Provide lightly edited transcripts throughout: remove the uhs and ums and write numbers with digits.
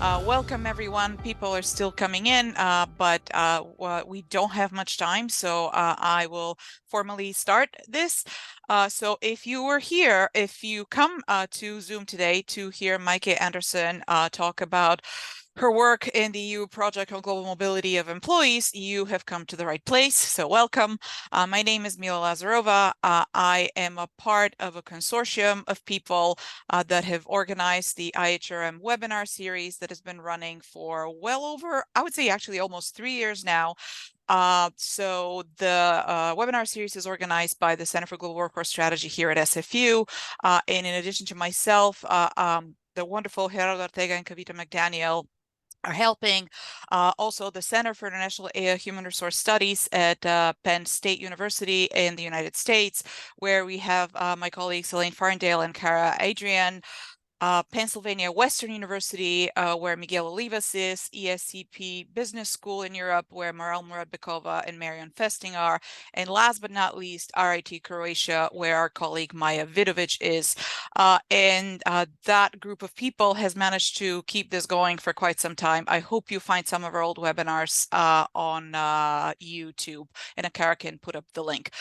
Welcome, everyone. People are still coming in, but we don't have much time, so I will formally start this. So if you were here, if you come to Zoom today to hear Maike Andersen talk about her work in the EU project on global mobility of employees, you have come to the right place, so welcome. My name is Mila Lazarova. I am a part of a consortium of people that have organized the IHRM Webinar Series that has been running for well over, I would say actually almost 3 years now. So the webinar series is organized by the Center for Global Workforce Strategy here at SFU. And in addition to myself, the wonderful Gerardo Ortega and Kavita McDaniel are helping. Also, the Center for International Human Resource Studies at Penn State University in the United States, where we have my colleagues Elaine Farndale and Cara Adrian. Pennsylvania Western University, where Miguel Olivas is, ESCP Business School in Europe, where Maral Muradbekova and Marion Festing are, and last but not least, RIT Croatia, where our colleague Maja Vidovic is. And that group of people has managed to keep this going for quite some time. I hope you find some of our old webinars on YouTube, and Cara can put up the link.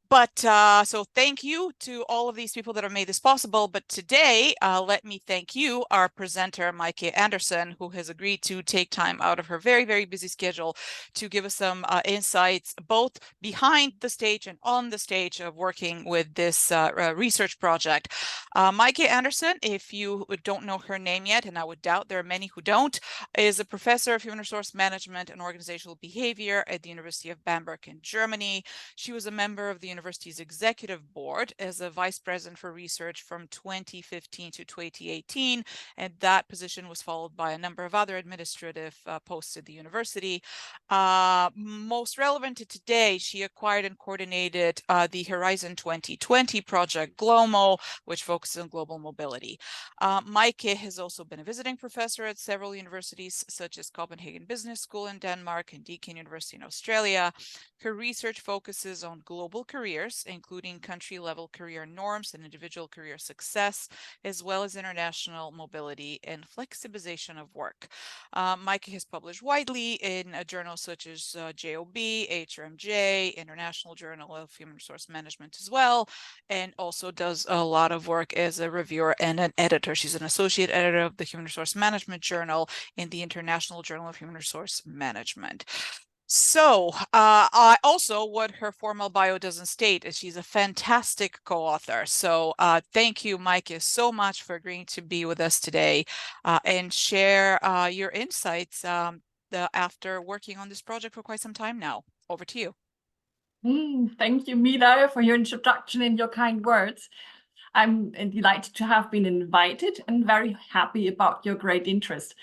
But so thank you to all of these people that have made this possible. But today, let me thank you, our presenter, Maike Andersen, who has agreed to take time out of her very, very busy schedule to give us some insights, both behind the stage and on the stage of working with this research project. Maike Andersen, if you don't know her name yet, and I would doubt there are many who don't, is a professor of human resource management and organizational behavior at the University of Bamberg in Germany. She was a member of the university's executive board as a vice president for research from 2015 to 2018, and that position was followed by a number of other administrative posts at the university. Most relevant to today, she acquired and coordinated the Horizon 2020 project GLOMO, which focuses on global mobility. Maike has also been a visiting professor at several universities, such as Copenhagen Business School in Denmark and Deakin University in Australia. Her research focuses on global careers, including country-level career norms and individual career success, as well as international mobility and flexibilization of work. Maike has published widely in journals such as JOB, HRMJ, International Journal of Human Resource Management as well, and also does a lot of work as a reviewer and an editor. She's an associate editor of the Human Resource Management Journal in the International Journal of Human Resource Management. So I also, what her formal bio doesn't state is she's a fantastic co-author. So thank you, Maike, so much for agreeing to be with us today and share your insights after working on this project for quite some time now. Over to you. Thank you, Mila, for your introduction and your kind words. I'm delighted to have been invited and very happy about your great interest.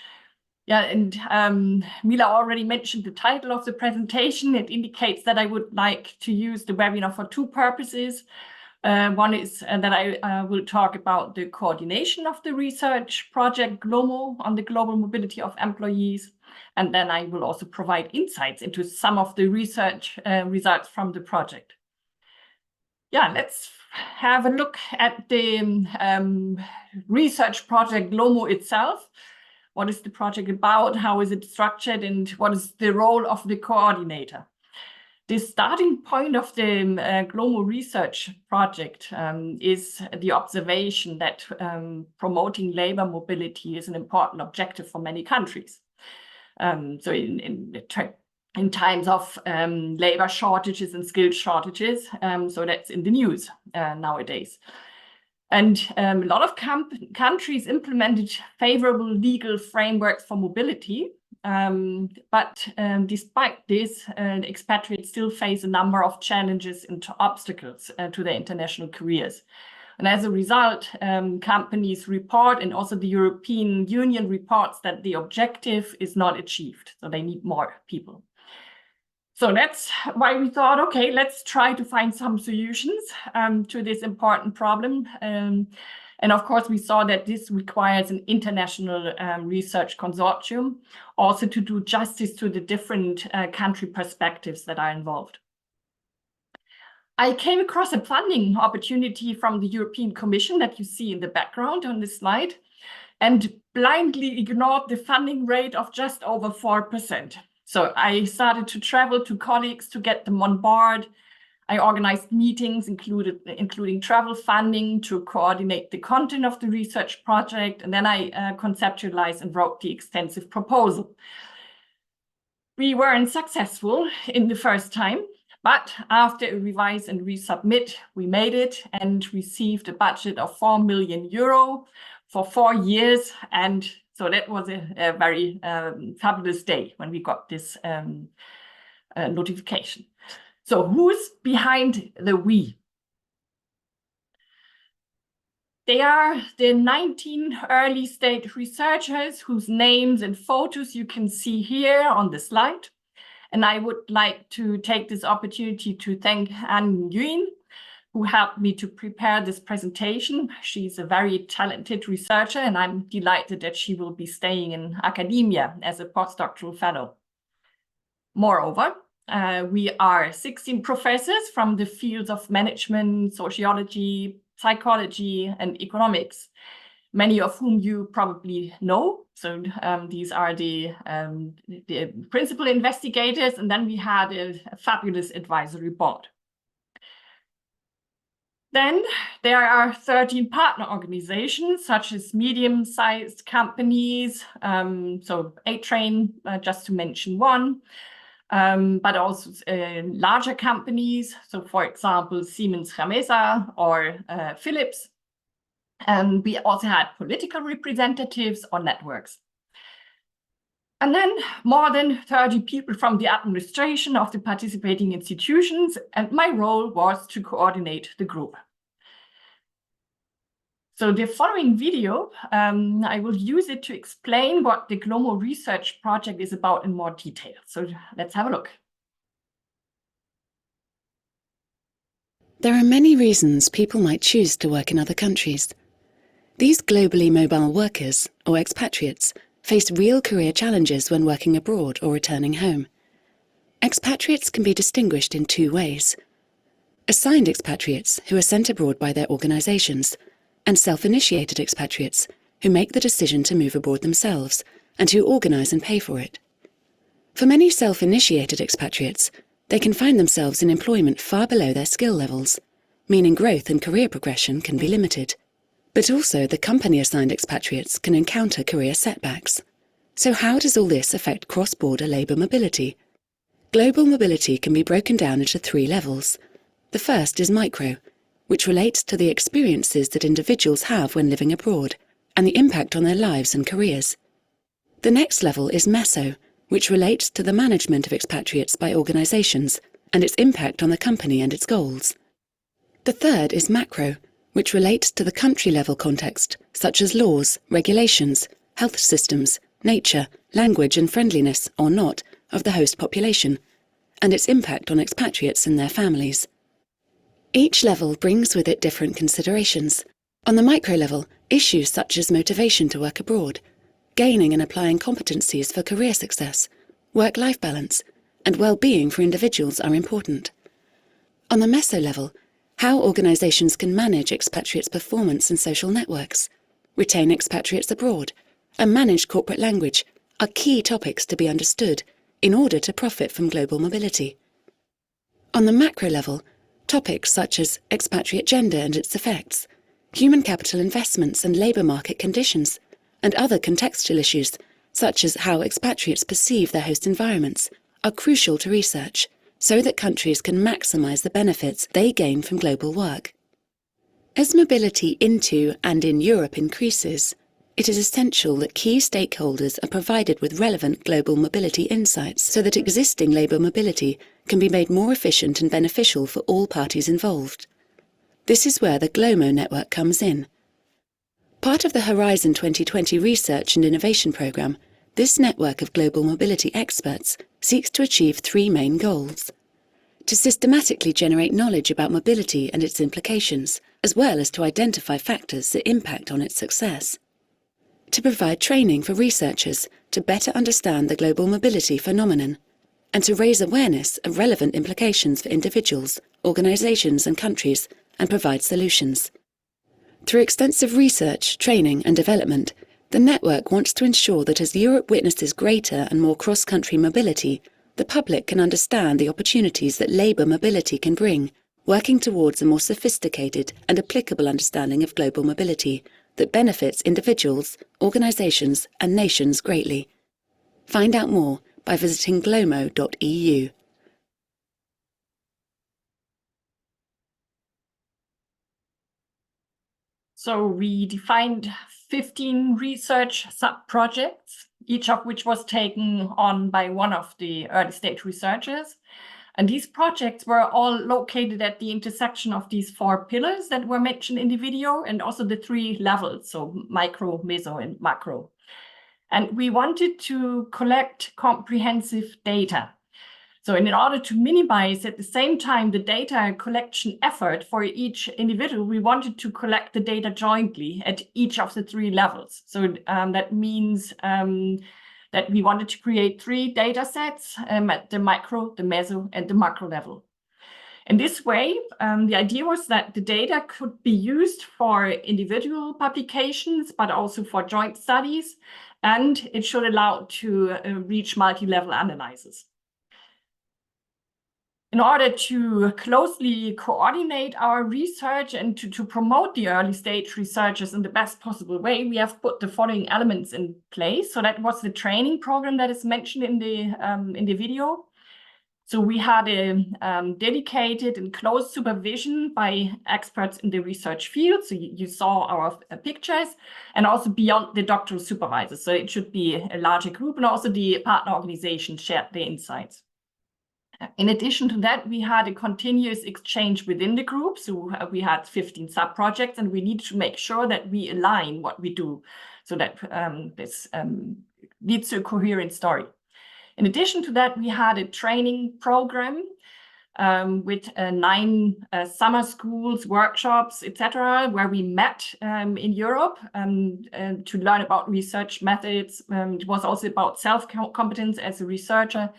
Yeah, and Mila already mentioned the title of the presentation. It indicates that I would like to use the webinar for two purposes. One is that I will talk about the coordination of the research project GLOMO on the global mobility of employees. And then I will also provide insights into some of the research results from the project. Yeah, let's have a look at the research project GLOMO itself. What is the project about? How is it structured? And what is the role of the coordinator? The starting point of the GLOMO research project is the observation that promoting labor mobility is an important objective for many countries. So in times of labor shortages and skill shortages, so that's in the news nowadays. And a lot of countries implemented favorable legal frameworks for mobility. But despite this, expatriates still face a number of challenges and obstacles to their international careers. And as a result, companies report, and also the European Union reports, that the objective is not achieved. So they need more people. So that's why we thought, okay, let's try to find some solutions to this important problem. And of course, we saw that this requires an international research consortium, also to do justice to the different country perspectives that are involved. I came across a funding opportunity from the European Commission that you see in the background on this slide. and blindly ignored the funding rate of just over 4%. So I started to travel to colleagues to get them on board. I organized meetings, including travel funding to coordinate the content of the research project, and then I conceptualized and wrote the extensive proposal. We weren't successful in the first time, but after a revise and resubmit, we made it and received a budget of 4 million euro for 4 years. And so that was a very fabulous day when we got this notification. So who's behind the we? They are the 19 early stage researchers whose names and photos you can see here on the slide. And I would like to take this opportunity to thank Anh Nguyen, who helped me to prepare this presentation. She's a very talented researcher, and I'm delighted that she will be staying in academia as a postdoctoral fellow. Moreover, we are 16 professors from the fields of management, sociology, psychology, and economics, many of whom you probably know. So these are the principal investigators, and then we had a fabulous advisory board. Then there are 13 partner organizations, such as medium-sized companies, so A-Train, just to mention one, but also larger companies, so for example, Siemens Gamesa or Philips. And we also had political representatives or networks. And then more than 30 people from the administration of the participating institutions, and my role was to coordinate the group. So the following video, I will use it to explain what the GLOMO research project is about in more detail. So let's have a look. There are many reasons people might choose to work in other countries. These globally mobile workers, or expatriates, face real career challenges when working abroad or returning home. Expatriates can be distinguished in two ways: assigned expatriates, who are sent abroad by their organisations, and self-initiated expatriates, who make the decision to move abroad themselves and who organise and pay for it. For many self-initiated expatriates, they can find themselves in employment far below their skill levels, meaning growth and career progression can be limited. But also the company-assigned expatriates can encounter career setbacks. So how does all this affect cross-border labour mobility? Global mobility can be broken down into 3 levels. The first is micro, which relates to the experiences that individuals have when living abroad and the impact on their lives and careers. The next level is meso, which relates to the management of expatriates by organisations and its impact on the company and its goals. The third is macro, which relates to the country-level context, such as laws, regulations, health systems, nature, language and friendliness, or not, of the host population, and its impact on expatriates and their families. Each level brings with it different considerations. On the micro level, issues such as motivation to work abroad, gaining and applying competencies for career success, work-life balance, and well-being for individuals are important. On the meso level, how organisations can manage expatriates' performance and social networks, retain expatriates abroad, and manage corporate language are key topics to be understood in order to profit from global mobility. On the macro level, topics such as expatriate gender and its effects, human capital investments and labour market conditions, and other contextual issues such as how expatriates perceive their host environments are crucial to research, so that countries can maximise the benefits they gain from global work. As mobility into and in Europe increases, it is essential that key stakeholders are provided with relevant global mobility insights so that existing labour mobility can be made more efficient and beneficial for all parties involved. This is where the GLOMO network comes in. Part of the Horizon 2020 Research and Innovation Programme, this network of global mobility experts seeks to achieve 3 main goals: to systematically generate knowledge about mobility and its implications, as well as to identify factors that impact on its success; to provide training for researchers to better understand the global mobility phenomenon, and to raise awareness of relevant implications for individuals, organisations and countries, and provide solutions. Through extensive research, training and development, The network wants to ensure that as Europe witnesses greater and more cross-country mobility, the public can understand the opportunities that labour mobility can bring, working towards a more sophisticated and applicable understanding of global mobility that benefits individuals, organisations and nations greatly. Find out more by visiting glomo.eu. So we defined 15 research sub-projects, each of which was taken on by one of the early stage researchers. And these projects were all located at the intersection of these 4 pillars that were mentioned in the video, and also the 3 levels, so micro, meso, and macro. And we wanted to collect comprehensive data. So in order to minimize at the same time the data collection effort for each individual, we wanted to collect the data jointly at each of the 3 levels. So that means that we wanted to create 3 data sets at the micro, the meso, and the macro level. In this way, the idea was that the data could be used for individual publications, but also for joint studies, and it should allow to reach multi-level analysis. In order to closely coordinate our research and to promote the early stage researchers in the best possible way, we have put the following elements in place. So that was the training program that is mentioned in the video. So we had a dedicated and close supervision by experts in the research field. So you saw our pictures, and also beyond the doctoral supervisors. So it should be a larger group, and also the partner organization shared their insights. In addition to that, we had a continuous exchange within the group. So we had 15 sub-projects, and we needed to make sure that we align what we do so that this leads to a coherent story. In addition to that, we had a training program with 9 summer schools, workshops, etc., where we met in Europe to learn about research methods. It was also about self-competence as a researcher,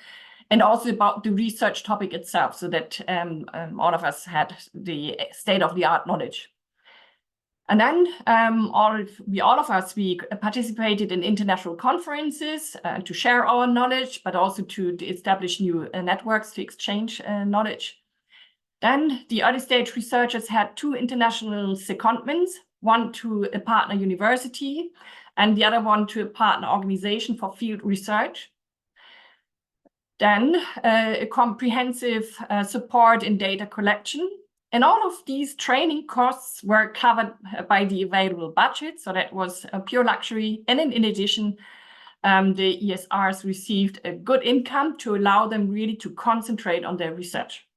and also about the research topic itself, so that all of us had the state-of-the-art knowledge. And then all of us participated in international conferences to share our knowledge, but also to establish new networks to exchange knowledge. Then the early stage researchers had 2 international secondments, one to a partner university and the other one to a partner organization for field research. Then a comprehensive support in data collection. And all of these training costs were covered by the available budget. So that was a pure luxury. And then in addition, the ESRs received a good income to allow them really to concentrate on their research.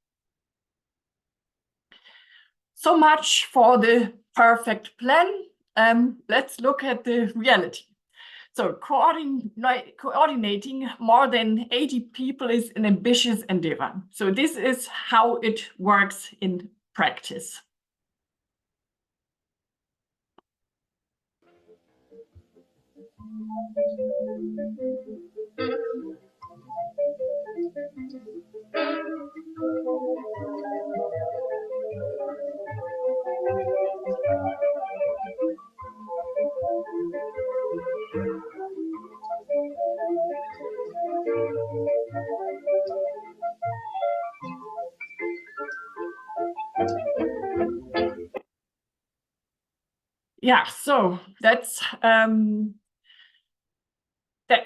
So much for the perfect plan. Let's look at the reality. So coordinating more than 80 people is an ambitious endeavor. So this is how it works in practice. Yeah, so that's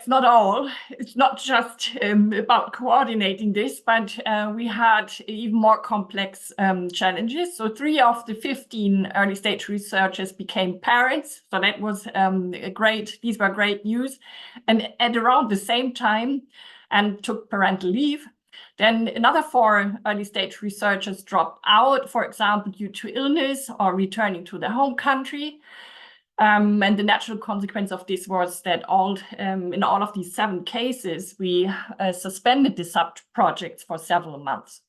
not all. It's not just about coordinating this, but we had even more complex challenges. So 3 of the 15 early stage researchers became parents. So that was these were great news. And at around the same time, and took parental leave. Then another 4 early stage researchers dropped out, for example, due to illness or returning to their home country. And the natural consequence of this was that in all of these 7 cases, we suspended the sub-projects for several months.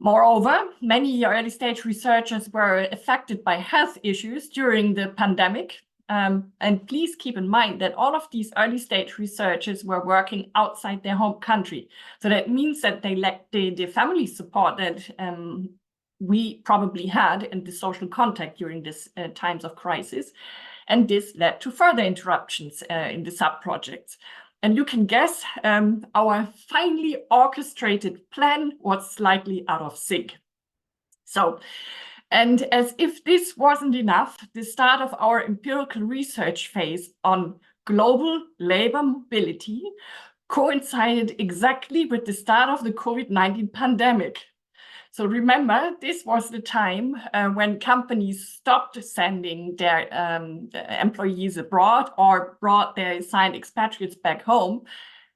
Moreover, many early stage researchers were affected by health issues during the pandemic. And please keep in mind that all of these early stage researchers were working outside their home country. So that means that they lacked the family support that we probably had and the social contact during this times of crisis. And this led to further interruptions in the sub-projects. And you can guess, our finely orchestrated plan was slightly out of sync. So, and as if this wasn't enough, the start of our empirical research phase on global labor mobility coincided exactly with the start of the COVID-19 pandemic. So remember, this was the time when companies stopped sending their employees abroad or brought their assigned expatriates back home.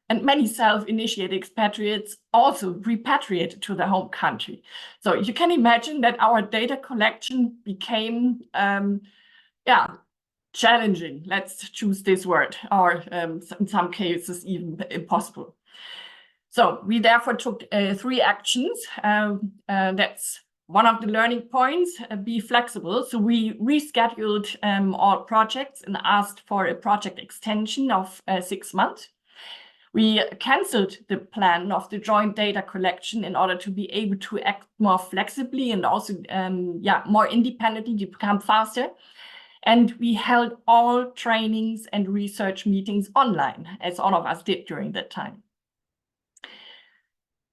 And many self-initiated expatriates also repatriated to their home country. So you can imagine that our data collection became, challenging. Let's choose this word, or in some cases, even impossible. So we therefore took 3 actions. That's one of the learning points, be flexible. So we rescheduled all projects and asked for a project extension of 6 months. We cancelled the plan of the joint data collection in order to be able to act more flexibly and also more independently to become faster. And we held all trainings and research meetings online, as all of us did during that time.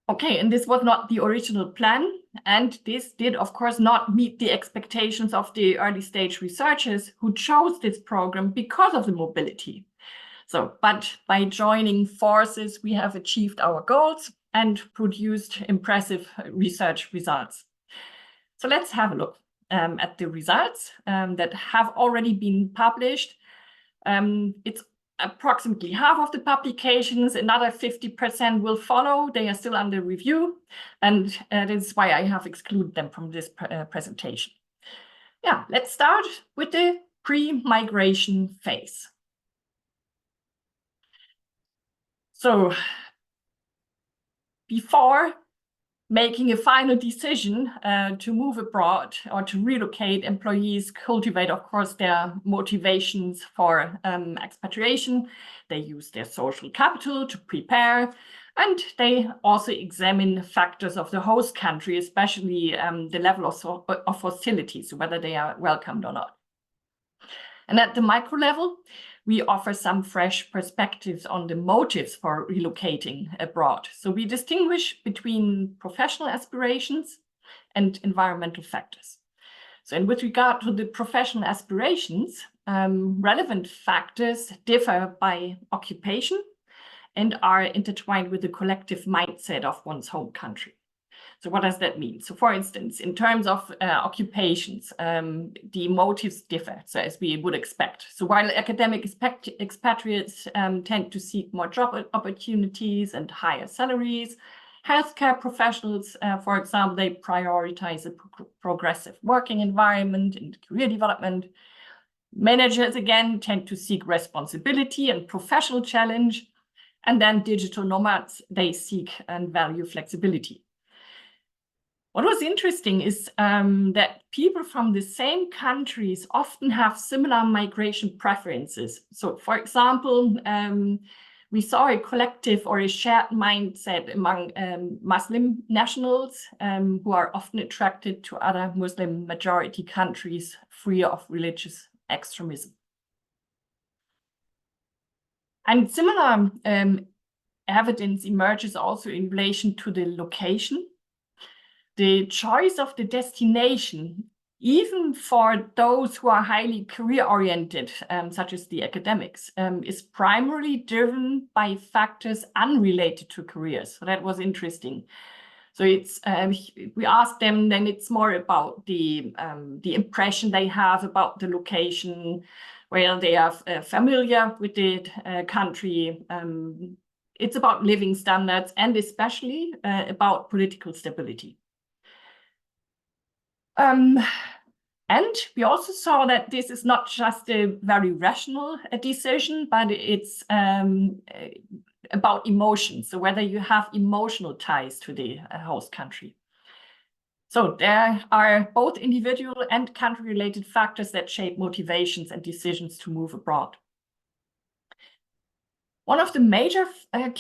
Okay, and this was not the original plan. And this did, of course, not meet the expectations of the early stage researchers who chose this program because of the mobility. So, but by joining forces, we have achieved our goals and produced impressive research results. So let's have a look at the results that have already been published. It's approximately half of the publications, another 50% will follow. They are still under review, and this is why I have excluded them from this presentation. Yeah, let's start with the pre-migration phase. So before making a final decision to move abroad or to relocate, employees cultivate, of course, their motivations for expatriation. They use their social capital to prepare, and they also examine factors of the host country, especially the level of hostilities, whether they are welcomed or not. And at the micro level, we offer some fresh perspectives on the motives for relocating abroad. So we distinguish between professional aspirations and environmental factors. So with regard to the professional aspirations, relevant factors differ by occupation and are intertwined with the collective mindset of one's home country. So what does that mean? So for instance, in terms of occupations, the motives differ, so as we would expect. So while academic expatriates tend to seek more job opportunities and higher salaries, healthcare professionals, for example, they prioritize a progressive working environment and career development. Managers, again, tend to seek responsibility and professional challenge. And then digital nomads, they seek and value flexibility. What was interesting is that people from the same countries often have similar migration preferences. So, for example, we saw a collective or a shared mindset among Muslim nationals who are often attracted to other Muslim majority countries free of religious extremism. And similar evidence emerges also in relation to the location. The choice of the destination, even for those who are highly career-oriented, such as the academics, is primarily driven by factors unrelated to careers. So that was interesting. So it's we asked them, then it's more about the impression they have about the location, where they are familiar with the country. It's about living standards and especially about political stability. And we also saw that this is not just a very rational decision, but it's about emotions. So whether you have emotional ties to the host country. So there are both individual and country-related factors that shape motivations and decisions to move abroad. One of the major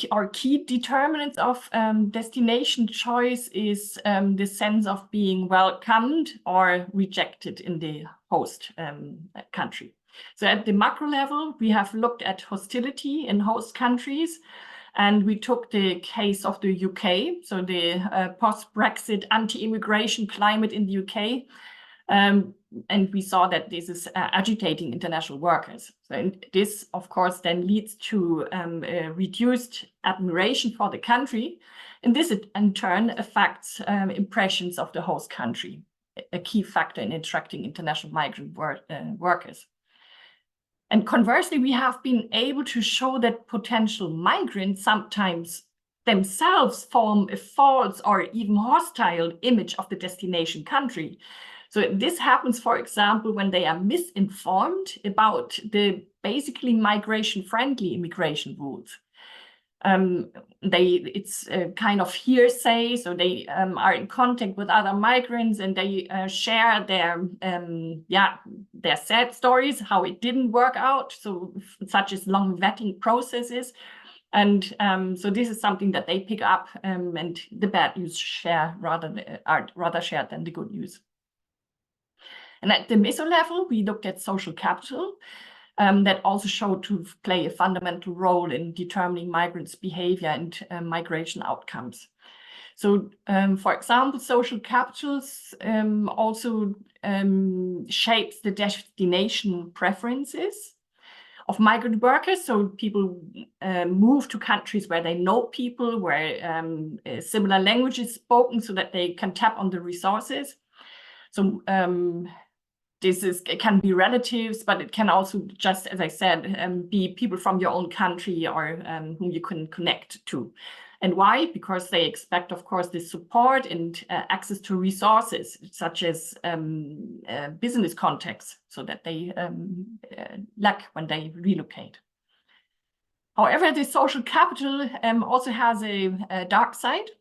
or key determinants of destination choice is the sense of being welcomed or rejected in the host country. So at the macro level, we have looked at hostility in host countries, and we took the case of the UK, so the post-Brexit anti-immigration climate in the UK, and we saw that this is agitating international workers. So this, of course, then leads to reduced admiration for the country, and this in turn affects impressions of the host country, a key factor in attracting international migrant workers. And conversely, we have been able to show that potential migrants sometimes themselves form a false or even hostile image of the destination country. So this happens, for example, when they are misinformed about the basically migration-friendly immigration rules. It's a kind of hearsay, so they are in contact with other migrants and they share their sad stories, how it didn't work out, so such as long vetting processes. And so this is something that they pick up, and the bad news are rather shared than the good news. And at the meso level, we looked at social capital. That also showed to play a fundamental role in determining migrants' behavior and migration outcomes. So, for example, social capitals also shapes the destination preferences of migrant workers. So people move to countries where they know people, where similar language is spoken, so that they can tap on the resources. So it can be relatives, but it can also, just as I said, be people from your own country or whom you can connect to. And why? Because they expect, of course, this support and access to resources, such as business contacts, so that they lack when they relocate. However, the social capital also has a dark side.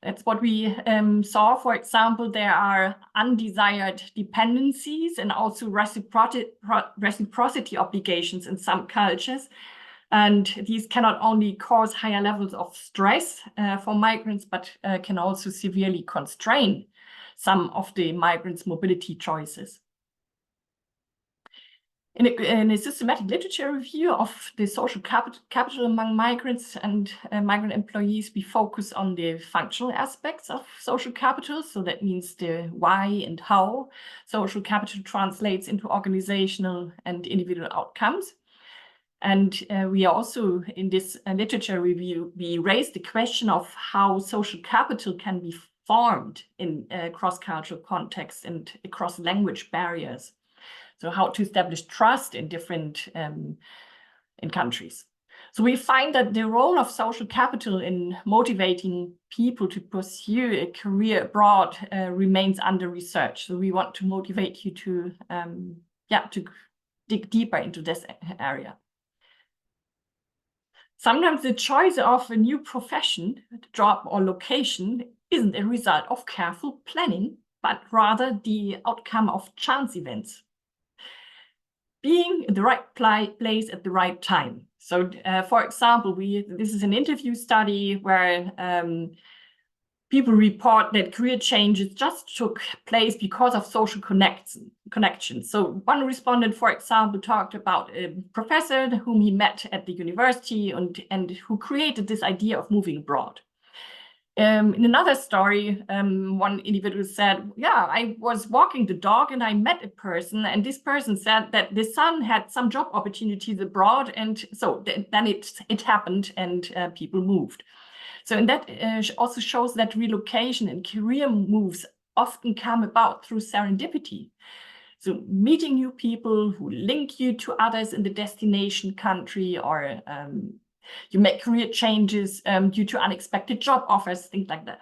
That's what we saw. For example, there are undesired dependencies and also reciprocity obligations in some cultures. And these cannot only cause higher levels of stress for migrants, but can also severely constrain some of the migrants' mobility choices. In a systematic literature review of the social capital among migrants and migrant employees, we focus on the functional aspects of social capital. So that means the why and how social capital translates into organizational and individual outcomes. And we also, in this literature review, we raised the question of how social capital can be formed in cross-cultural contexts and across language barriers. So how to establish trust in different in countries. So we find that the role of social capital in motivating people to pursue a career abroad remains under research. So we want to motivate you to dig deeper into this area. Sometimes the choice of a new profession, job, or location isn't a result of careful planning, but rather the outcome of chance events. Being in the right place at the right time. So, for example, this is an interview study where people report that career changes just took place because of social connections. So one respondent, for example, talked about a professor whom he met at the university and who created this idea of moving abroad. In another story, one individual said, yeah, I was walking the dog and I met a person, and this person said that the son had some job opportunities abroad, and so then it happened and people moved. So and that also shows that relocation and career moves often come about through serendipity. So meeting new people who link you to others in the destination country, or you make career changes due to unexpected job offers, things like that.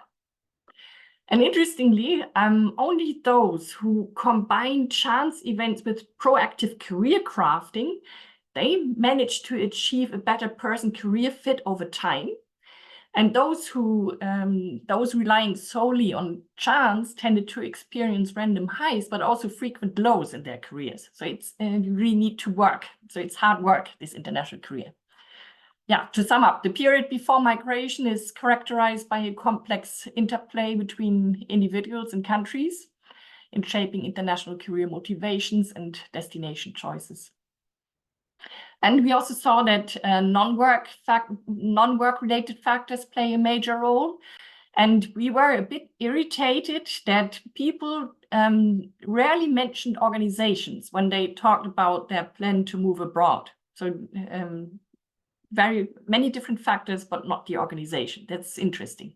And interestingly, only those who combine chance events with proactive career crafting, they manage to achieve a better person career fit over time. And those relying solely on chance tended to experience random highs, but also frequent lows in their careers. So it's you really need to work. So it's hard work, this international career. Yeah, to sum up, the period before migration is characterized by a complex interplay between individuals and countries in shaping international career motivations and destination choices. And we also saw that non-work related factors play a major role. And we were a bit irritated that people rarely mentioned organizations when they talked about their plan to move abroad. So very many different factors, but not the organization. That's interesting.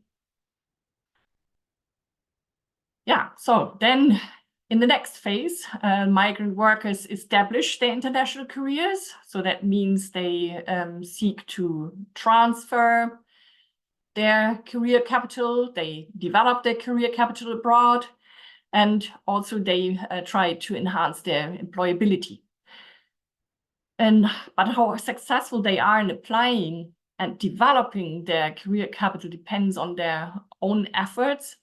Yeah, so then in the next phase, migrant workers establish their international careers. So that means they seek to transfer their career capital, they develop their career capital abroad, and also they try to enhance their employability. But how successful they are in applying and developing their career capital depends on their own efforts.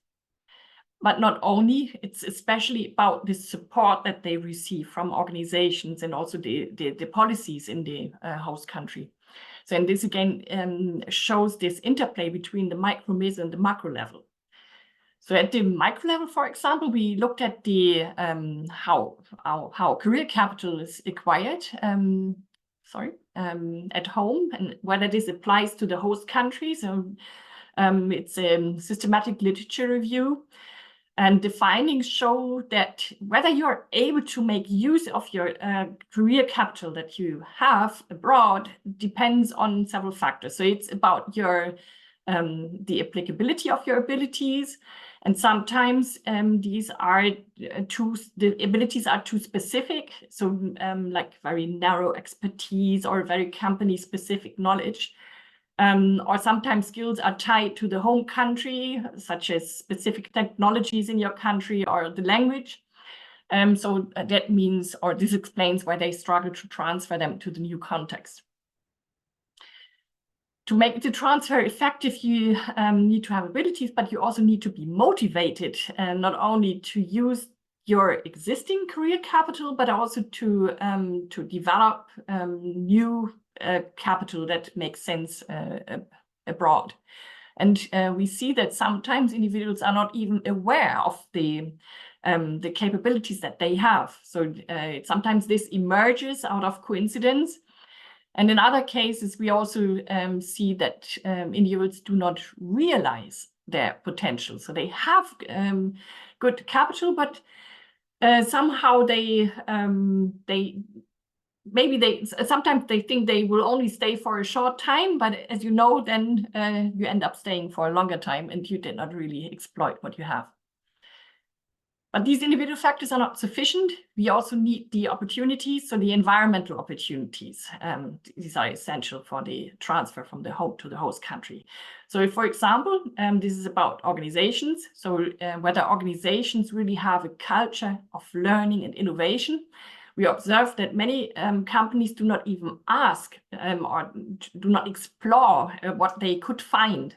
But not only, it's especially about the support that they receive from organizations and also the policies in the host country. So, and this again shows this interplay between the micro, meso, and the macro level. So at the micro level, for example, we looked at the how career capital is acquired at home and whether this applies to the host country. So it's a systematic literature review. And the findings show that whether you're able to make use of your career capital that you have abroad depends on several factors. So it's about your the applicability of your abilities, and sometimes the abilities are too specific. So like very narrow expertise or very company-specific knowledge. Or sometimes skills are tied to the home country, such as specific technologies in your country or the language. So that means, or this explains why they struggle to transfer them to the new context. To make the transfer effective, you need to have abilities, but you also need to be motivated, not only to use your existing career capital, but also to develop new capital that makes sense abroad. And we see that sometimes individuals are not even aware of the capabilities that they have. So sometimes this emerges out of coincidence. And in other cases, we also see that individuals do not realize their potential. So they have good capital, but somehow sometimes they think they will only stay for a short time, but as you know, then you end up staying for a longer time and you did not really exploit what you have. But these individual factors are not sufficient. We also need the opportunities, so the environmental opportunities. These are essential for the transfer from the home to the host country. So if, for example, this is about organizations, so whether organizations really have a culture of learning and innovation. We observe that many companies do not even ask or do not explore what they could find.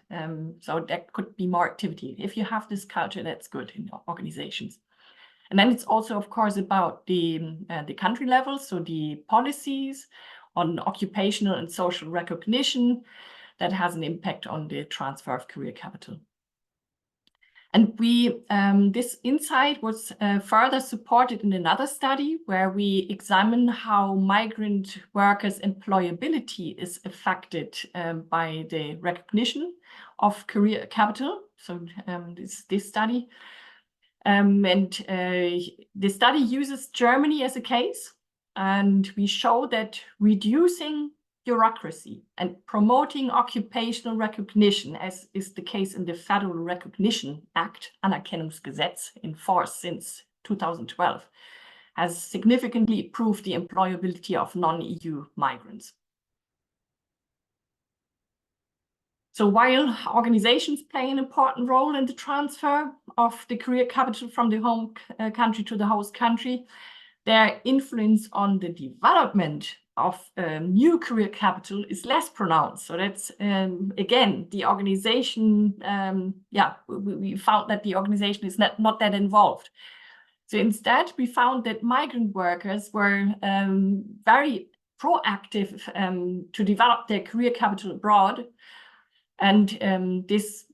So there could be more activity. If you have this culture, that's good in organizations. And then it's also, of course, about the country level, so the policies on occupational and social recognition that has an impact on the transfer of career capital. And this insight was further supported in another study where we examine how migrant workers' employability is affected by the recognition of career capital. So this study. The study uses Germany as a case, and we show that reducing bureaucracy and promoting occupational recognition, as is the case in the Federal Recognition Act, Anerkennungsgesetz, in force since 2012, has significantly improved the employability of non-EU migrants. So while organizations play an important role in the transfer of the career capital from the home country to the host country, their influence on the development of new career capital is less pronounced. So that's, again, the organization, we found that the organization is not that involved. So instead, we found that migrant workers were very proactive to develop their career capital abroad. And this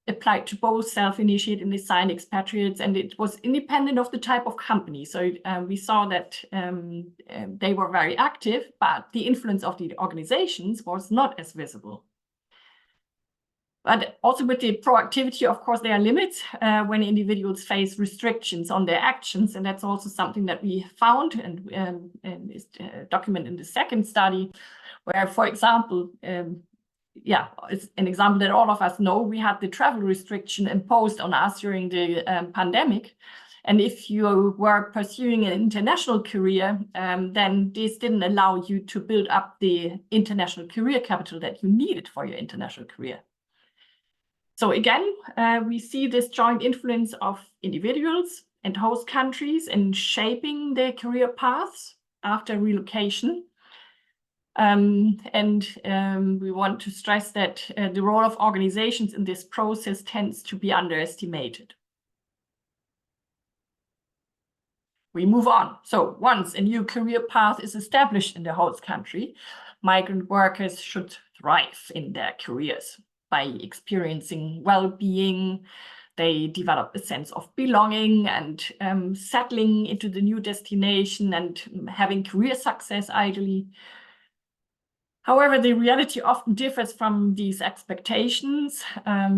applied to both self-initiated and assigned expatriates, and it was independent of the type of company. So we saw that they were very active, but the influence of the organizations was not as visible. But also with the proactivity, of course, there are limits when individuals face restrictions on their actions. And that's also something that we found and is documented in the second study, where, for example, it's an example that all of us know. We had the travel restriction imposed on us during the pandemic. And if you were pursuing an international career, then this didn't allow you to build up the international career capital that you needed for your international career. So again, we see this joint influence of individuals and host countries in shaping their career paths after relocation. We want to stress that the role of organizations in this process tends to be underestimated. We move on. So once a new career path is established in the host country, migrant workers should thrive in their careers by experiencing well-being. They develop a sense of belonging and settling into the new destination and having career success, ideally. However, the reality often differs from these expectations.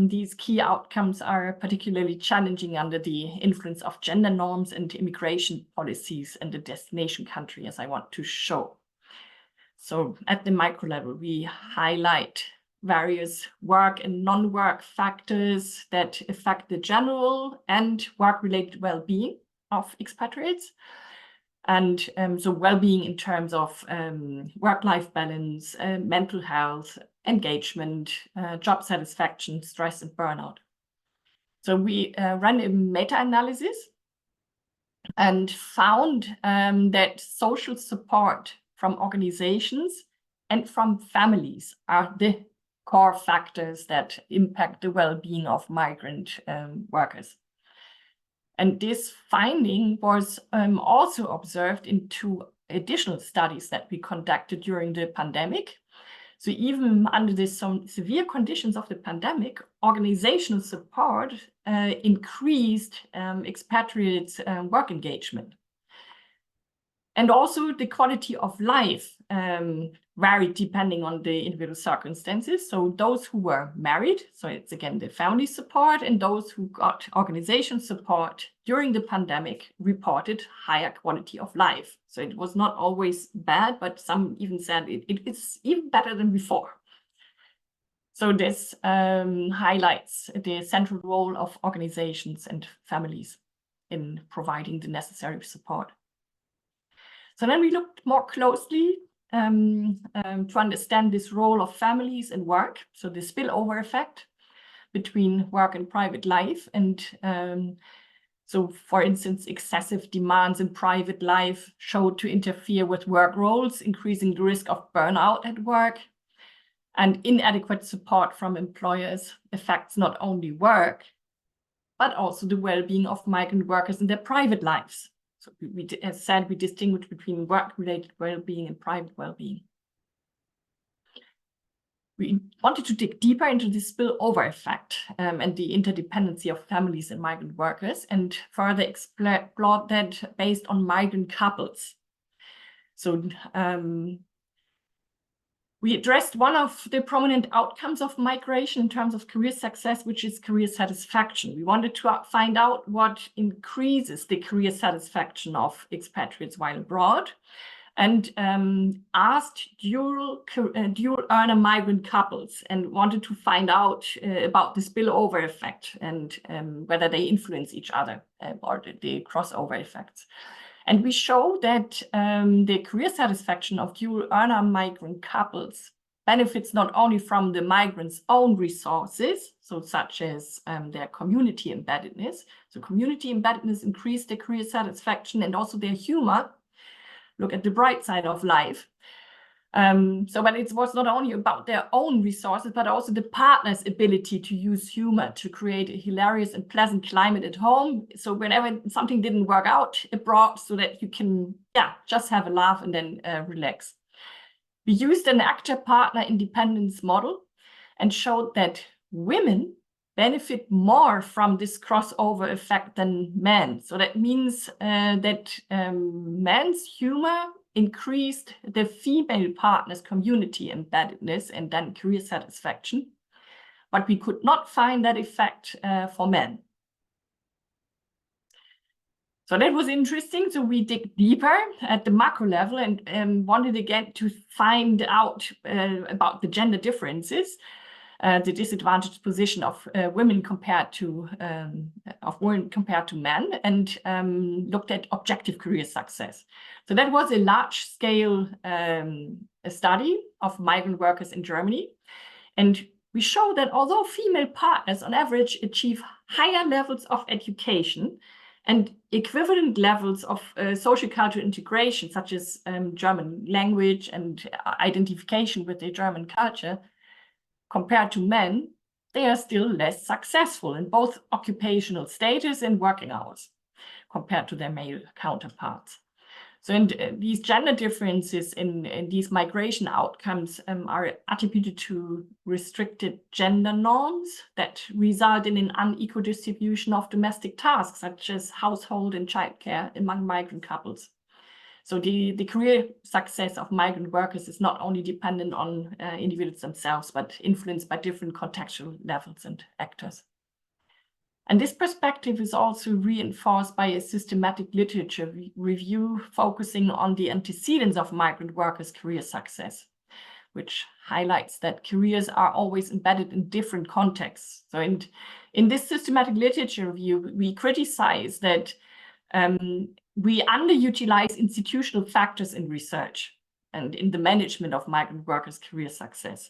These key outcomes are particularly challenging under the influence of gender norms and immigration policies in the destination country, as I want to show. So at the micro level, we highlight various work and non-work factors that affect the general and work-related well-being of expatriates. And so well-being in terms of work-life balance, mental health, engagement, job satisfaction, stress, and burnout. So we ran a meta-analysis and found that social support from organizations and from families are the core factors that impact the well-being of migrant workers. And this finding was also observed in 2 additional studies that we conducted during the pandemic. So even under the severe conditions of the pandemic, organizational support increased expatriates' work engagement. And also the quality of life varied depending on the individual circumstances. So those who were married, so it's again the family support, and those who got organization support during the pandemic reported higher quality of life. So it was not always bad, but some even said it's even better than before. So this highlights the central role of organizations and families in providing the necessary support. So then we looked more closely to understand this role of families and work, so the spillover effect between work and private life. And so, for instance, excessive demands in private life showed to interfere with work roles, increasing the risk of burnout at work. And inadequate support from employers affects not only work, but also the well-being of migrant workers in their private lives. So as said, we distinguish between work-related well-being and private well-being. We wanted to dig deeper into the spillover effect and the interdependency of families and migrant workers, and further explore that based on migrant couples. So we addressed one of the prominent outcomes of migration in terms of career success, which is career satisfaction. We wanted to find out what increases the career satisfaction of expatriates while abroad, and asked dual earner migrant couples and wanted to find out about the spillover effect and whether they influence each other or the crossover effects. And we show that the career satisfaction of dual earner migrant couples benefits not only from the migrants' own resources, so such as their community embeddedness. So community embeddedness increased their career satisfaction and also their humor. Look at the bright side of life. But it was not only about their own resources, but also the partner's ability to use humor to create a hilarious and pleasant climate at home. So whenever something didn't work out abroad, so that you can, just have a laugh and then relax. We used an actor-partner independence model and showed that women benefit more from this crossover effect than men. So that means that men's humor increased the female partners' community embeddedness and then career satisfaction. But we could not find that effect for men. So that was interesting. So we dig deeper at the macro level and wanted again to find out about the gender differences, the disadvantaged position of women compared to men, and looked at objective career success. So that was a large-scale study of migrant workers in Germany, and we show that although female partners on average achieve higher levels of education and equivalent levels of social cultural integration, such as German language and identification with the German culture, compared to men, they are still less successful in both occupational status and working hours compared to their male counterparts. So these gender differences in these migration outcomes are attributed to restricted gender norms that result in an unequal distribution of domestic tasks, such as household and childcare among migrant couples. So the career success of migrant workers is not only dependent on individuals themselves, but influenced by different contextual levels and actors. And this perspective is also reinforced by a systematic literature review focusing on the antecedents of migrant workers' career success, which highlights that careers are always embedded in different contexts. So in this systematic literature review, we criticize that we underutilize institutional factors in research and in the management of migrant workers' career success.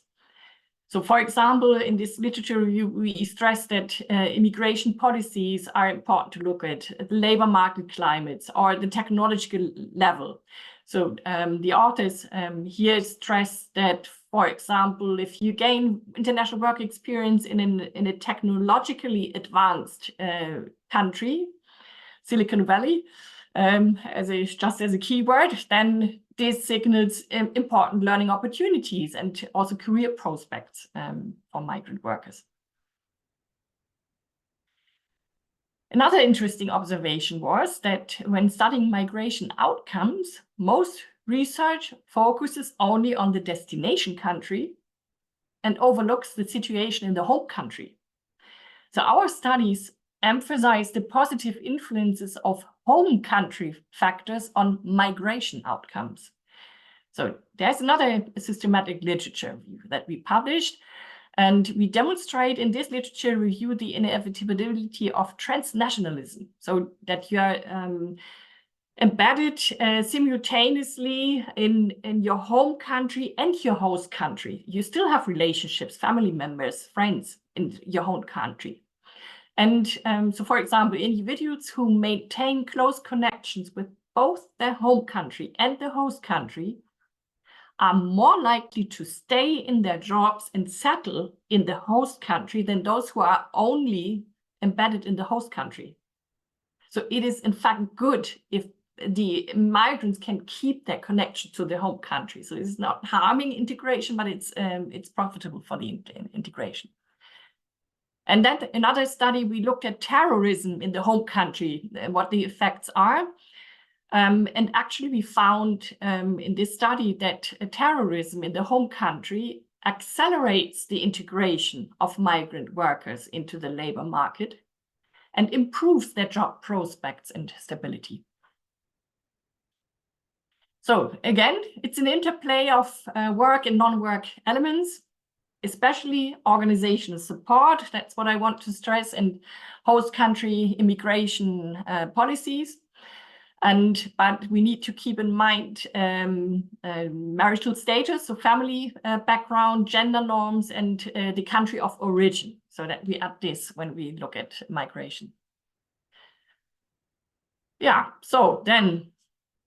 So, for example, in this literature review, we stress that immigration policies are important to look at, the labor market climates or the technological level. So the authors here stress that, for example, if you gain international work experience in a technologically advanced country, Silicon Valley, just as a keyword, then this signals important learning opportunities and also career prospects for migrant workers. Another interesting observation was that when studying migration outcomes, most research focuses only on the destination country and overlooks the situation in the home country. So our studies emphasize the positive influences of home country factors on migration outcomes. So there's another systematic literature review that we published, and we demonstrate in this literature review the inevitability of transnationalism, so that you are embedded simultaneously in your home country and your host country. You still have relationships, family members, friends in your home country. And so, for example, individuals who maintain close connections with both their home country and the host country are more likely to stay in their jobs and settle in the host country than those who are only embedded in the host country. So it is, in fact, good if the migrants can keep their connection to the home country. So it's not harming integration, but it's profitable for the integration. And then another study, we looked at terrorism in the home country, what the effects are. And actually, we found in this study that terrorism in the home country accelerates the integration of migrant workers into the labor market and improves their job prospects and stability. So again, it's an interplay of work and non-work elements, especially organizational support. That's what I want to stress, and host country immigration policies. But we need to keep in mind marital status, so family background, gender norms, and the country of origin, so that we add this when we look at migration. Yeah, so then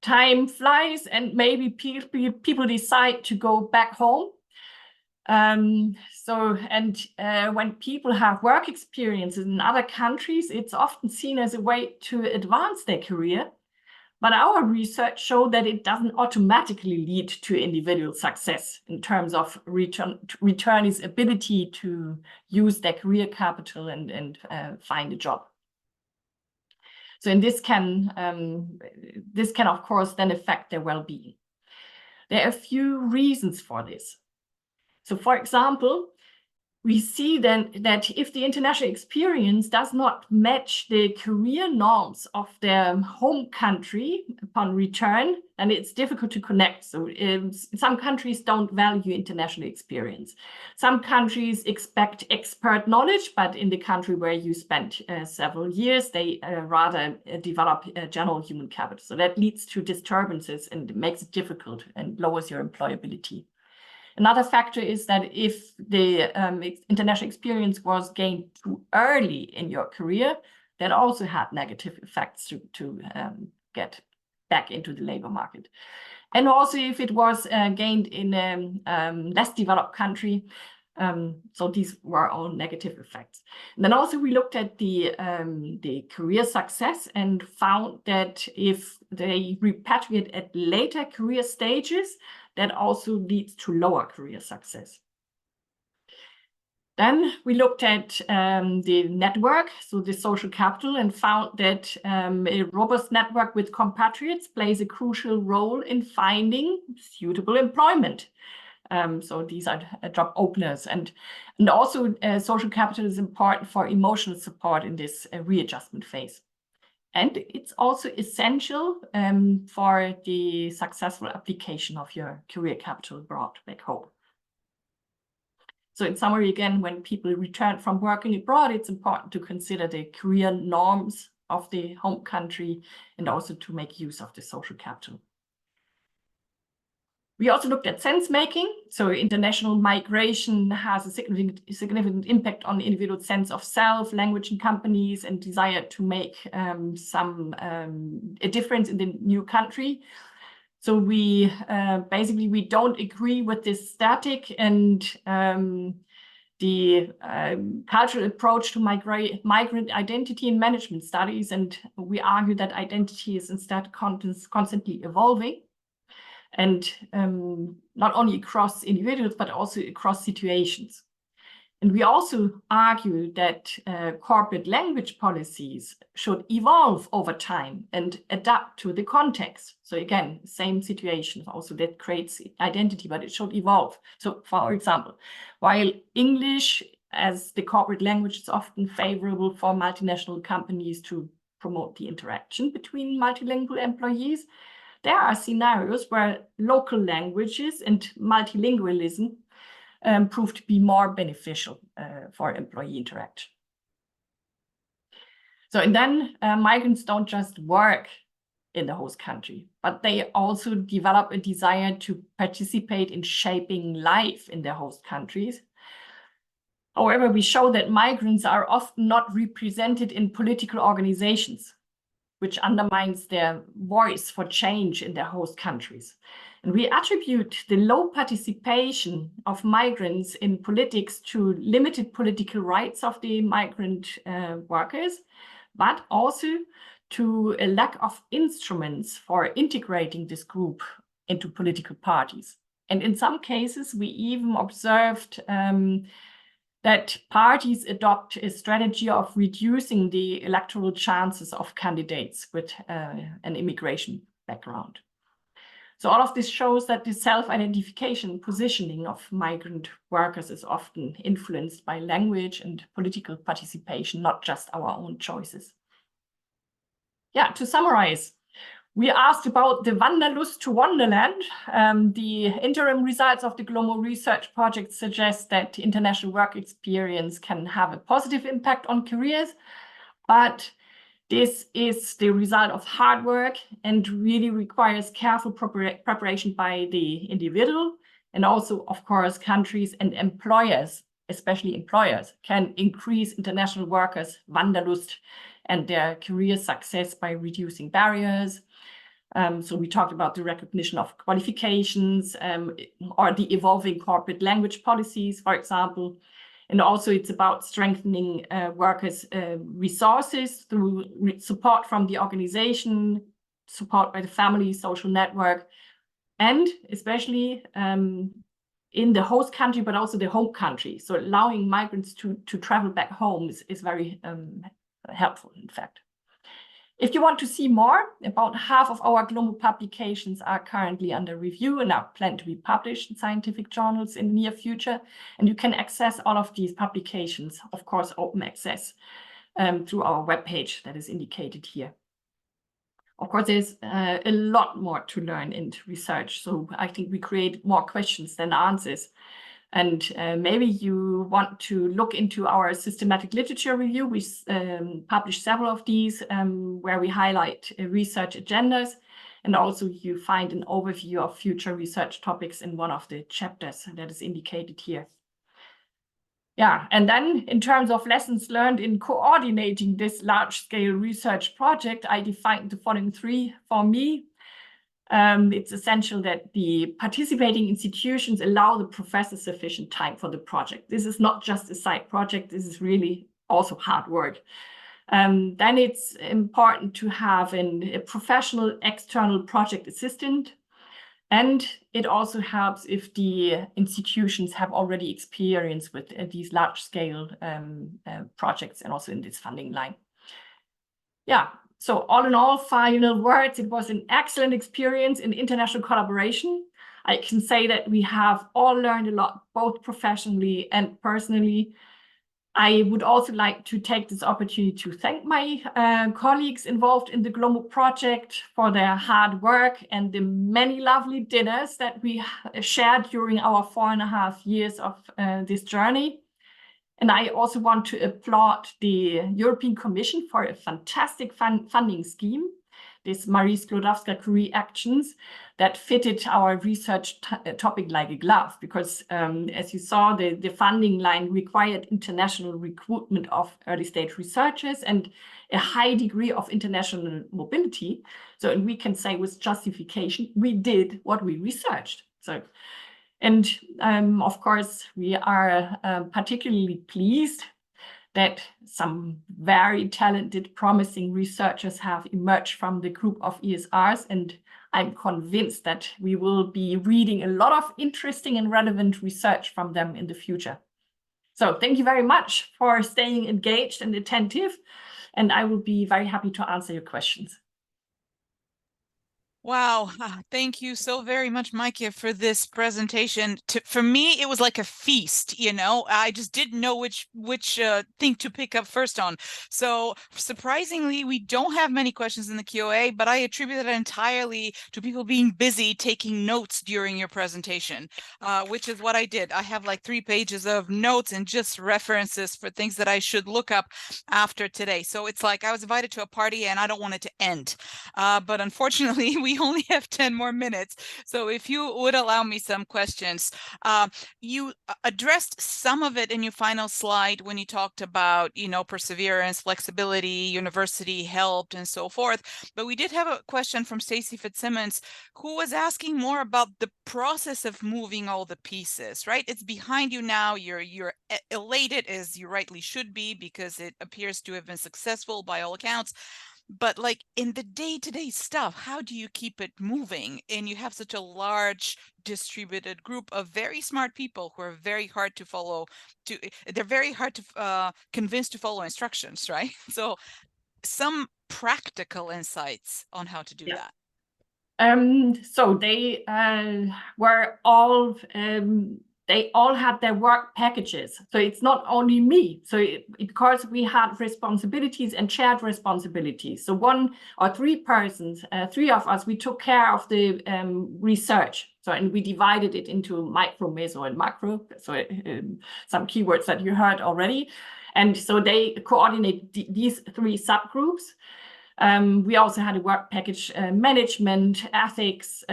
time flies and maybe people decide to go back home. When people have work experiences in other countries, it's often seen as a way to advance their career, But our research showed that it doesn't automatically lead to individual success in terms of returnees' ability to use their career capital and find a job. So in this can of course then affect their well-being. There are a few reasons for this. So for example, we see then that if the international experience does not match the career norms of their home country upon return, then it's difficult to connect. So some countries don't value international experience. Some countries expect expert knowledge, but in the country where you spent several years, they rather develop general human capital. So that leads to disturbances and makes it difficult and lowers your employability. Another factor is that if the international experience was gained too early in your career, that also had negative effects to get back into the labor market. And also if it was gained in a less developed country, so these were all negative effects. And then also we looked at the career success and found that if they repatriate at later career stages, that also leads to lower career success. Then we looked at the network, so the social capital, and found that a robust network with compatriots plays a crucial role in finding suitable employment. So these are job openers, and also social capital is important for emotional support in this readjustment phase. And it's also essential for the successful application of your career capital abroad back home. So in summary, again, when people return from working abroad, it's important to consider the career norms of the home country and also to make use of the social capital. We also looked at sense making. So international migration has a significant impact on the individual sense of self, language in companies, and desire to make a difference in the new country. So we basically, we don't agree with this static and the cultural approach to migrant identity and management studies. And we argue that identity is instead constantly evolving. And not only across individuals, but also across situations. And we also argue that corporate language policies should evolve over time and adapt to the context. So again, same situation, also that creates identity, but it should evolve. So for example, while English as the corporate language is often favorable for multinational companies to promote the interaction between multilingual employees, there are scenarios where local languages and multilingualism prove to be more beneficial for employee interaction. So, and then migrants don't just work in the host country, but they also develop a desire to participate in shaping life in their host countries. However, we show that migrants are often not represented in political organizations, which undermines their voice for change in their host countries. And we attribute the low participation of migrants in politics to limited political rights of the migrant workers, but also to a lack of instruments for integrating this group into political parties. And in some cases, we even observed that parties adopt a strategy of reducing the electoral chances of candidates with an immigration background. So all of this shows that the self-identification positioning of migrant workers is often influenced by language and political participation, not just our own choices. Yeah, to summarize, we asked about the Wanderlust to Wonderland. The interim results of the GLOMO research project suggest that international work experience can have a positive impact on careers, but this is the result of hard work and really requires careful preparation by the individual. And also, of course, countries and employers, especially employers, can increase international workers' Wanderlust and their career success by reducing barriers. So we talked about the recognition of qualifications or the evolving corporate language policies, for example. And also it's about strengthening workers' resources through support from the organization, support by the family, social network, and especially in the host country, but also the home country. So allowing migrants to travel back home is very helpful, in fact. If you want to see more, about half of our GLOMO publications are currently under review and are planned to be published in scientific journals in the near future. And you can access all of these publications, of course, open access, through our webpage that is indicated here. Of course, there's a lot more to learn in research. So I think we create more questions than answers. And maybe you want to look into our systematic literature review. We published several of these where we highlight research agendas. And also you find an overview of future research topics in one of the chapters that is indicated here. Yeah, and then in terms of lessons learned in coordinating this large-scale research project, I defined the following three for me. It's essential that the participating institutions allow the professors sufficient time for the project. This is not just a side project, this is really also hard work. Then it's important to have a professional external project assistant. And it also helps if the institutions have already experience with these large-scale projects and also in this funding line. Yeah, so all in all, final words, it was an excellent experience in international collaboration. I can say that we have all learned a lot, both professionally and personally. I would also like to take this opportunity to thank my colleagues involved in the GLOMO project for their hard work and the many lovely dinners that we shared during our 4.5 years of this journey. And I also want to applaud the European Commission for a fantastic funding scheme, this Marie Sklodowska-Curie actions that fitted our research topic like a glove, because as you saw, the funding line required international recruitment of early stage researchers and a high degree of international mobility. So we can say with justification, we did what we researched. So, and of course, we are particularly pleased that some very talented, promising researchers have emerged from the group of ESRs, and I'm convinced that we will be reading a lot of interesting and relevant research from them in the future. So thank you very much for staying engaged and attentive, and I will be very happy to answer your questions. Wow, thank you so very much, Maike, for this presentation. For me, it was like a feast, you know. I just didn't know which thing to pick up first on. So surprisingly, we don't have many questions in the QA, but I attribute that entirely to people being busy taking notes during your presentation, which is what I did. I have like 3 pages of notes and just references for things that I should look up after today. So it's like I was invited to a party and I don't want it to end. But unfortunately, we only have 10 more minutes. So if you would allow me some questions. You addressed some of it in your final slide when you talked about, you know, perseverance, flexibility, university helped, and so forth. But we did have a question from Stacey Fitzsimmons, who was asking more about the process of moving all the pieces, right? It's behind you now. You're elated, as you rightly should be, because it appears to have been successful by all accounts. But like in the day-to-day stuff, how do you keep it moving? And you have such a large distributed group of very smart people who are very hard to follow. They're very hard to convince to follow instructions, right? So some practical insights on how to do that. So they were all they all had their work packages. So it's not only me. So because we had responsibilities and shared responsibilities. So 1 or 3 persons, 3 of us, we took care of the research. So, and we divided it into micro, meso, and macro. So some keywords that you heard already. And so they coordinate these 3 subgroups. We also had a work package, management, ethics,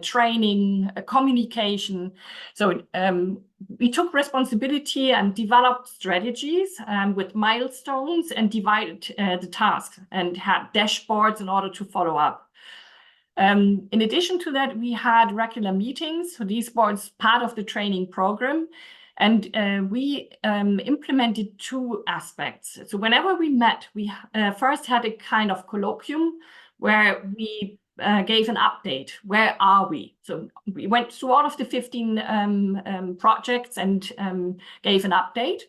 training, communication. So we took responsibility and developed strategies with milestones and divided the tasks and had dashboards in order to follow up. In addition to that, we had regular meetings. So these were part of the training program. And we implemented 2 aspects. So whenever we met, we first had a kind of colloquium where we gave an update. Where are we? So we went through all of the 15 projects and gave an update,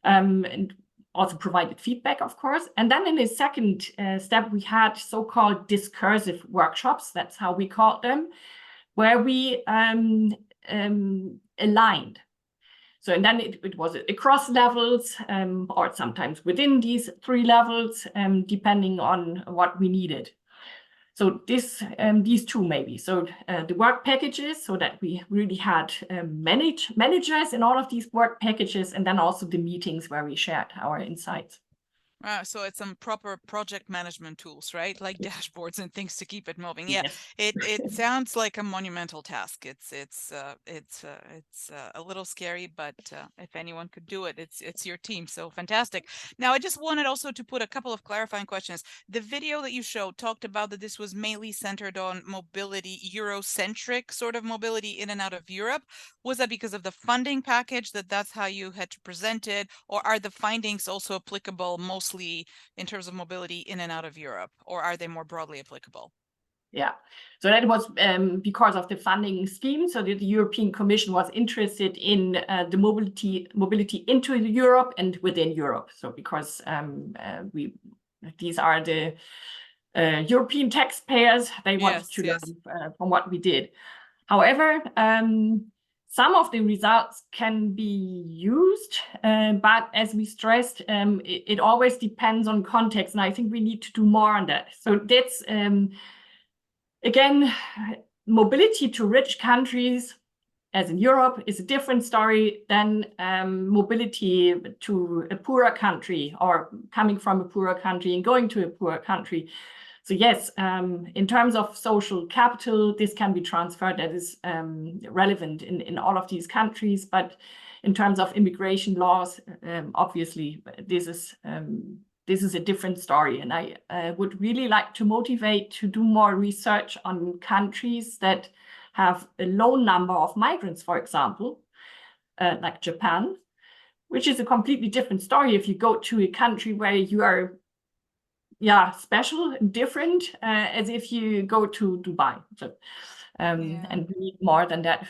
and also provided feedback, of course. And then in the second step, we had so-called discursive workshops. That's how we called them, where we aligned. So, and then it was across levels, or sometimes within these 3 levels, depending on what we needed. So these 2 maybe. So the work packages, so that we really had managers in all of these work packages, and then also the meetings where we shared our insights. So it's some proper project management tools, right? Like dashboards and things to keep it moving. Yeah, Yes. it sounds like a monumental task. It's a little scary, but if anyone could do it, it's your team. So fantastic. Now, I just wanted also to put a couple of clarifying questions. The video that you showed talked about that this was mainly centered on mobility, Eurocentric sort of mobility in and out of Europe. Was that because of the funding package that's how you had to present it, or are the findings also applicable mostly in terms of mobility in and out of Europe, or are they more broadly applicable? Yeah, so that was because of the funding scheme. So the European Commission was interested in the mobility into Europe and within Europe. So because these are the European taxpayers, they wanted to learn from what we did. However, some of the results can be used, but as we stressed, it always depends on context, and I think we need to do more on that. So that's, again, mobility to rich countries, as in Europe, is a different story than mobility to a poorer country, or coming from a poorer country and going to a poorer country. So yes, in terms of social capital, this can be transferred. That is relevant in all of these countries. But in terms of immigration laws, obviously, this is a different story. And I would really like to motivate to do more research on countries that have a low number of migrants, for example, like Japan, which is a completely different story if you go to a country where you are special and different, as if you go to Dubai. So, and we need more than that.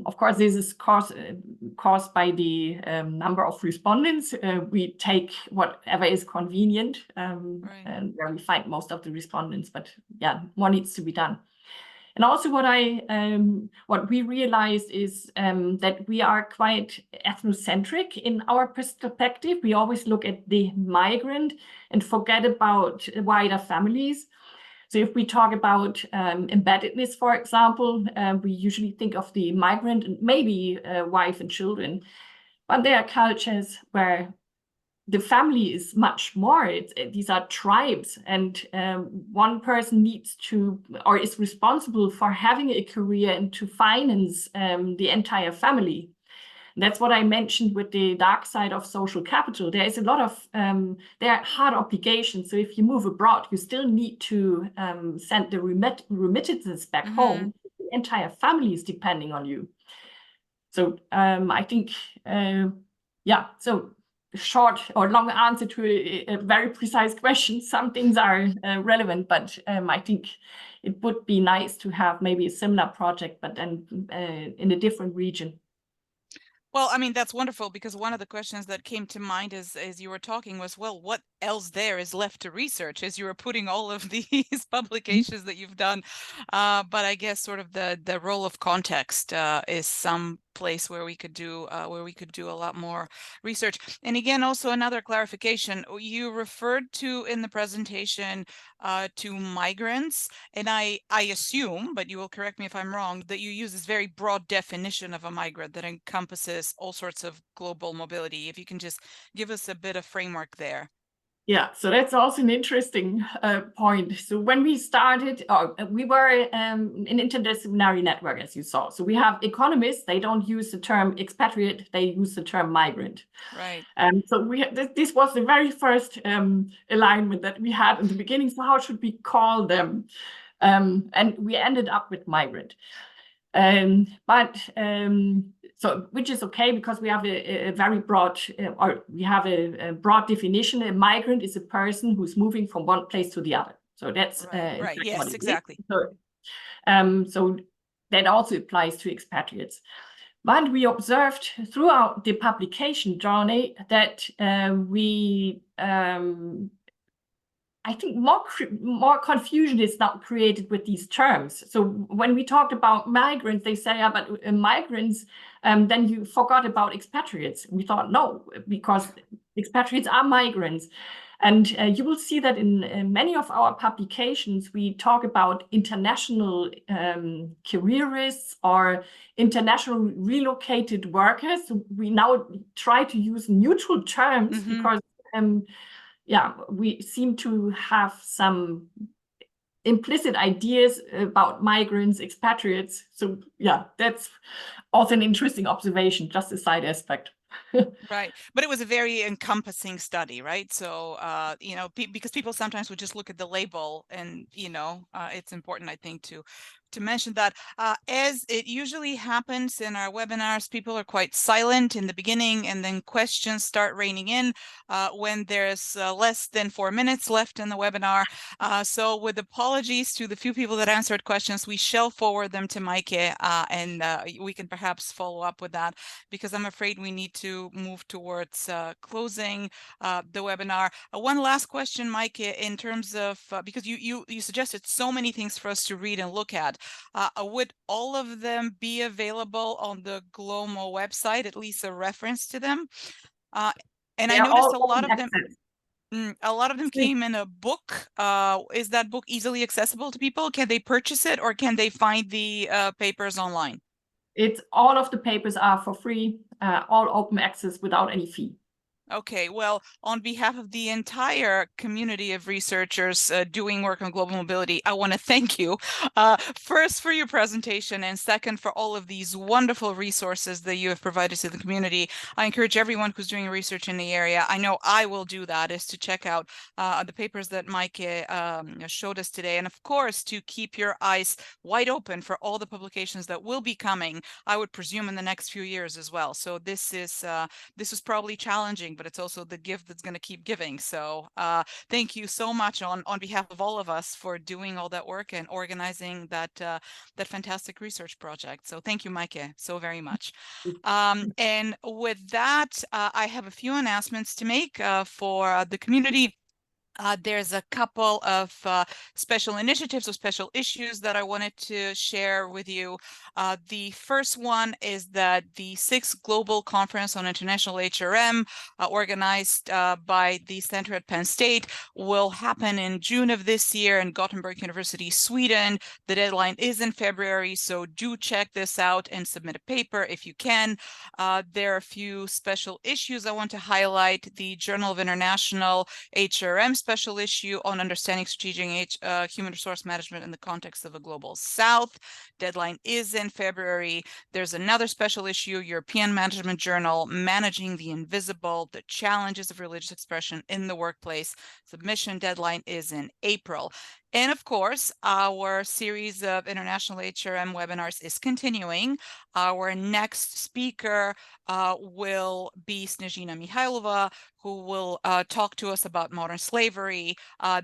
Of course, this is caused by the number of respondents. We take whatever is convenient, and where we find most of the respondents. But yeah, more needs to be done. And also what we realized is that we are quite ethnocentric in our perspective. We always look at the migrant and forget about wider families. So if we talk about embeddedness, for example, we usually think of the migrant and maybe wife and children. But there are cultures where the family is much more. These are tribes, and one person needs to, or is responsible for having a career and to finance the entire family. And that's what I mentioned with the dark side of social capital. There is a lot of, there are hard obligations. So if you move abroad, you still need to send the remittances back home. The entire family is depending on you. So I think, so short or long answer to a very precise question. Some things are relevant, but I think it would be nice to have maybe a similar project, but then in a different region. Well, I mean, that's wonderful, because one of the questions that came to mind as you were talking was, well, what else there is left to research as you were putting all of these publications that you've done? But I guess sort of the role of context is some place where we could do a lot more research. And again, also another clarification, you referred to in the presentation to migrants, and I assume, but you will correct me if I'm wrong, that you use this very broad definition of a migrant that encompasses all sorts of global mobility. If you can just give us a bit of framework there. Yeah, so that's also an interesting point. So when we started, we were an interdisciplinary network, as you saw. So we have economists, they don't use the term expatriate, they use the term migrant. Right. So this was the very first alignment that we had in the beginning. So how should we call them? And we ended up with migrant. So which is okay, because we have a very broad, or we have a broad definition. A migrant is a person who's moving from one place to the other. So that's right. Yes, exactly. So that also applies to expatriates. But we observed throughout the publication journey that I think more confusion is now created with these terms. So when we talked about migrants, they say, but migrants, then you forgot about expatriates. We thought, no, because expatriates are migrants. And you will see that in many of our publications, we talk about international careerists or international relocated workers. We now try to use neutral terms because we seem to have some implicit ideas about migrants, expatriates. So yeah, that's also an interesting observation, just a side aspect. Right. But it was a very encompassing study, right? So, you know, because people sometimes would just look at the label and, you know, it's important, I think, to mention that as it usually happens in our webinars, people are quite silent in the beginning and then questions start raining in when there's less than 4 minutes left in the webinar. So with apologies to the few people that answered questions, we shall forward them to Maike and we can perhaps follow up with that, because I'm afraid we need to move towards closing the webinar. One last question, Maike, in terms of, because you suggested so many things for us to read and look at. Would all of them be available on the GLOMO website, at least a reference to them? And I noticed a lot of them. A lot of them came in a book. Is that book easily accessible to people? Can they purchase it, or can they find the papers online? It's all of the papers are for free, all open access without any fee. Okay, well, on behalf of the entire community of researchers doing work on global mobility, I want to thank you first for your presentation, and second for all of these wonderful resources that you have provided to the community. I encourage everyone who's doing research in the area, I know I will do that, is to check out the papers that Maike showed us today, and of course to keep your eyes wide open for all the publications that will be coming, I would presume in the next few years as well. So this is probably challenging, but it's also the gift that's going to keep giving. So thank you so much on behalf of all of us for doing all that work and organizing that fantastic research project. So thank you, Maike, so very much. And with that, I have a few announcements to make for the community. There's a couple of special initiatives or special issues that I wanted to share with you. The first one is that the 6th Global Conference on International HRM, organized by the Center at Penn State, will happen in June of this year in Gothenburg University, Sweden. The deadline is in February, so do check this out and submit a paper if you can. There are a few special issues I want to highlight. The Journal of International HRM special issue on understanding strategic human resource management in the context of a global South. Deadline is in February. There's another special issue, European Management Journal, Managing the Invisible, the Challenges of Religious Expression in the Workplace. Submission deadline is in April. And of course, our series of international HRM webinars is continuing. Our next speaker will be Snežina Mihailova, who will talk to us about modern slavery.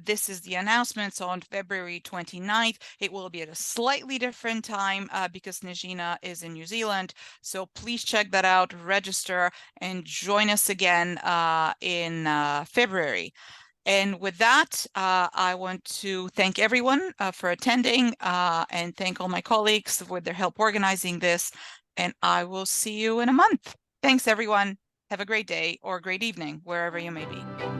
This is the announcements on February 29th. It will be at a slightly different time because Snežina is in New Zealand. So please check that out, register, and join us again in February. And with that, I want to thank everyone for attending and thank all my colleagues with their help organizing this. And I will see you in a month. Thanks, everyone. Have a great day or a great evening, wherever you may be.